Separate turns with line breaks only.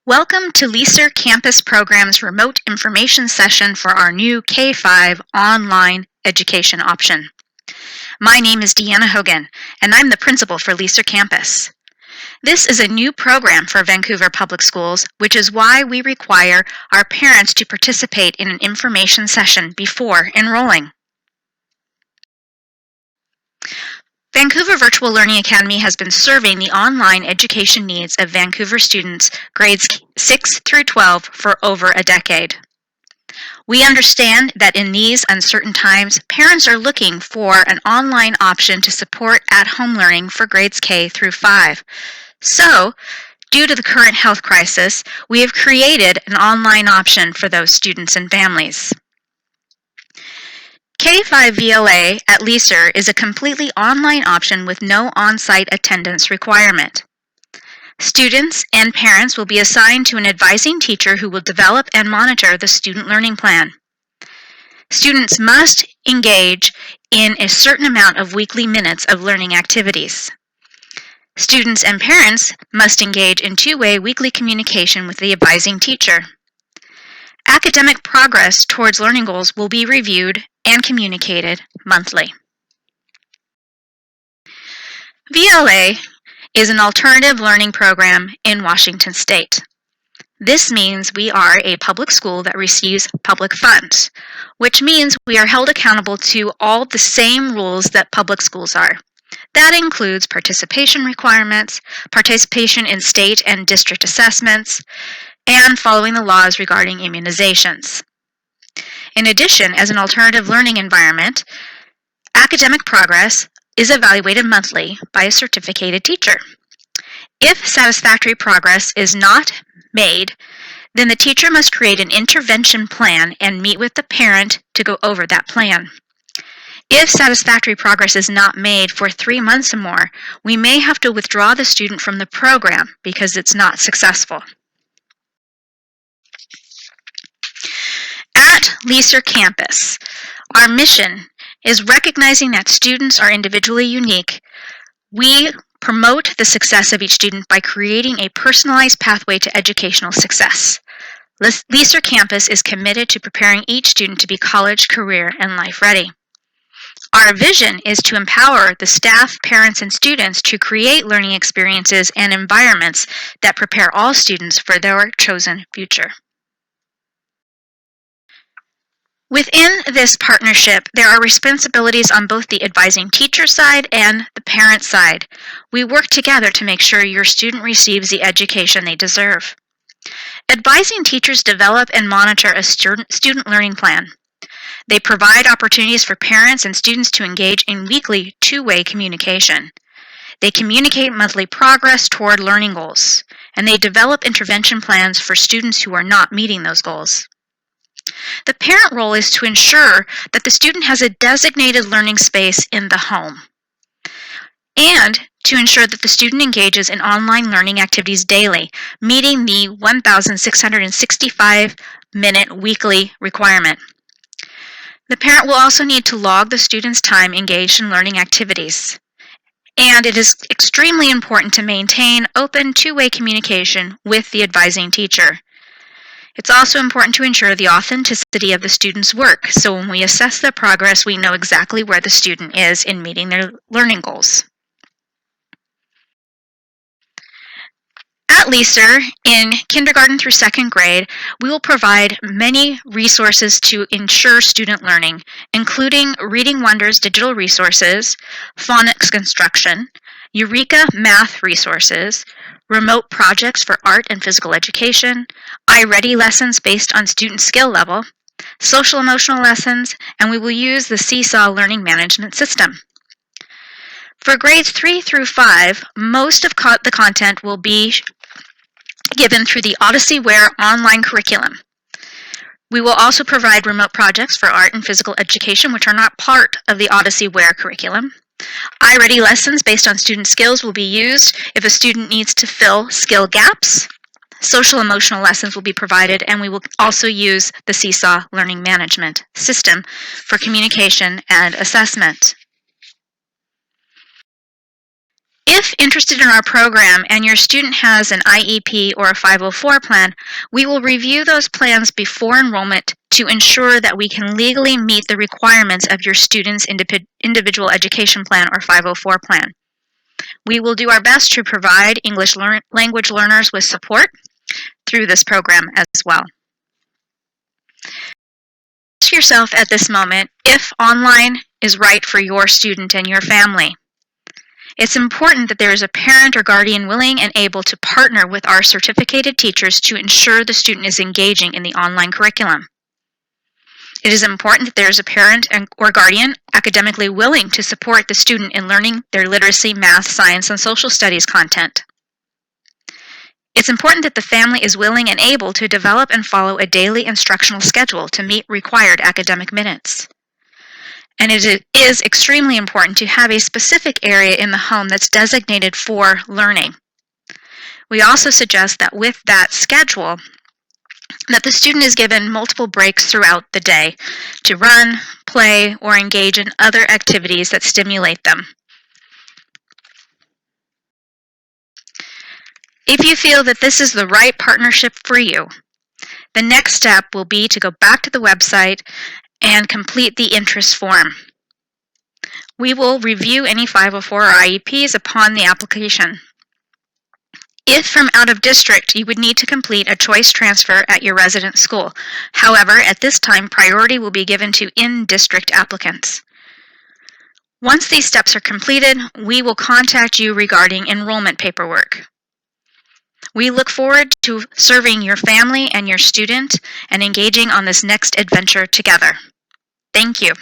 Welcome to Leaser Campus Program's remote information session for our new K-5 online education option. My name is Deanna Hogan, and I'm the principal for Leaser Campus. This is a new program for Vancouver Public Schools, which is why we require our parents to participate in an information session before enrolling. Vancouver Virtual Learning Academy has been serving the online education needs of Vancouver students grades 6 through 12 for over a decade. We understand that in these uncertain times, parents are looking for an online option to support at-home learning for grades K through 5. So, due to the current health crisis, we have created an online option for those students and families. K-5 VLA at Leaser is a completely online option with no on-site attendance requirement. Students and parents will be assigned to an advising teacher who will develop and monitor the student learning plan. Students must engage in a certain amount of weekly minutes of learning activities. Students and parents must engage in two-way weekly communication with the advising teacher. Academic progress towards learning goals will be reviewed and communicated monthly. VLA is an alternative learning program in Washington State. This means we are a public school that receives public funds, which means we are held accountable to all the same rules that public schools are. That includes participation requirements, participation in state and district assessments, and following the laws regarding immunizations. In addition, as an alternative learning environment, academic progress is evaluated monthly by a certificated teacher. If satisfactory progress is not made, then the teacher must create an intervention plan and meet with the parent to go over that plan. If satisfactory progress is not made for 3 months or more, we may have to withdraw the student from the program because it's not successful. At Leaser Campus, our mission is recognizing that students are individually unique. We promote the success of each student by creating a personalized pathway to educational success. Leaser Campus is committed to preparing each student to be college, career, and life ready. Our vision is to empower the staff, parents, and students to create learning experiences and environments that prepare all students for their chosen future. Within this partnership, there are responsibilities on both the advising teacher side and the parent side. We work together to make sure your student receives the education they deserve. Advising teachers develop and monitor a student learning plan. They provide opportunities for parents and students to engage in weekly two-way communication. They communicate monthly progress toward learning goals, and they develop intervention plans for students who are not meeting those goals. The parent role is to ensure that the student has a designated learning space in the home and to ensure that the student engages in online learning activities daily, meeting the 1,665-minute weekly requirement. The parent will also need to log the student's time engaged in learning activities. And it is extremely important to maintain open two-way communication with the advising teacher. It's also important to ensure the authenticity of the student's work, so when we assess their progress, we know exactly where the student is in meeting their learning goals. At Leaser, in kindergarten through 2nd grade, we will provide many resources to ensure student learning, including Reading Wonders digital resources, phonics construction, Eureka math resources, remote projects for art and physical education, iReady lessons based on student skill level, social emotional lessons, and we will use the Seesaw learning management system. For grades 3 through 5, most of the content will be given through the OdysseyWare online curriculum. We will also provide remote projects for art and physical education, which are not part of the OdysseyWare curriculum. iReady lessons based on student skills will be used if a student needs to fill skill gaps. Social emotional lessons will be provided, and we will also use the Seesaw learning management system for communication and assessment. If interested in our program and your student has an IEP or a 504 plan, we will review those plans before enrollment to ensure that we can legally meet the requirements of your student's individual education plan or 504 plan. We will do our best to provide English language learners with support through this program as well. Ask yourself at this moment if online is right for your student and your family. It's important that there is a parent or guardian willing and able to partner with our certificated teachers to ensure the student is engaging in the online curriculum. It is important that there is a parent or guardian academically willing to support the student in learning their literacy, math, science, and social studies content. It's important that the family is willing and able to develop and follow a daily instructional schedule to meet required academic minutes. And it is extremely important to have a specific area in the home that's designated for learning. We also suggest that with that schedule, that the student is given multiple breaks throughout the day to run, play, or engage in other activities that stimulate them. If you feel that this is the right partnership for you, the next step will be to go back to the website and complete the interest form. We will review any 504 or IEPs upon the application. If from out of district, you would need to complete a choice transfer at your resident school. However, at this time, priority will be given to in-district applicants. Once these steps are completed, we will contact you regarding enrollment paperwork. We look forward to serving your family and your student and engaging on this next adventure together. Thank you.